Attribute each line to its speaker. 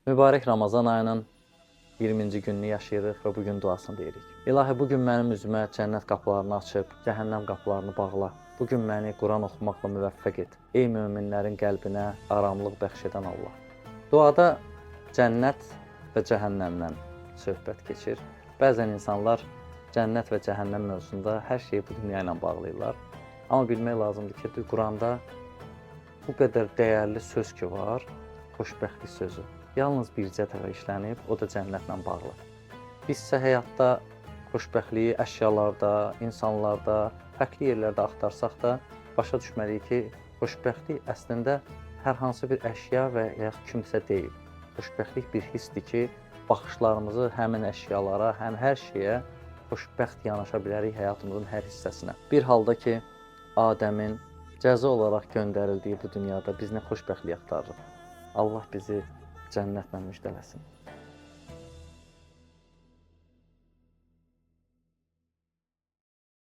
Speaker 1: Mübarək Ramazan ayının 20-ci gününü yaşayırıq və bu gün duasını deyirik. İlahi, bu gün mənim üzümə cənnət qapılarını açıb, cəhənnəm qapılarını bağla. Bu gün məni Quran oxumaqla müvəffəq et. Ey möminlərin qəlbinə aramlıq bəxş edən Allah. Duada cənnət və cəhənnəmdən söhbət keçir. Bəzən insanlar cənnət və cəhənnəm mövzusunda hər şeyi bu dünya ilə bağlayırlar. Amma bilmək lazımdır ki, Quranda bu qədər dəyərli söz ki var, xoşbəxtlik sözü. Yalnız bircə dəfə işlənib, o da cənnətlə bağlı. Bizsə həyatda xoşbəxtliyi əşyalarda, insanlarda, fərqli yerlərdə axtarsaq da, başa düşməliyik ki, xoşbəxtlik əslində hər hansı bir əşya və ya kimsə deyil. Xoşbəxtlik bir hissdir ki, baxışlarımızı həmin əşyalara, həm hər şeyə xoşbəxt yanaşa bilərik həyatımızın hər hissəsinə. Bir halda ki, Adəmin cəza olaraq göndərildiyi bu dünyada biz nə xoşbəxtlik axtarırıq. Allah bizi cənnətlə müjdələsin.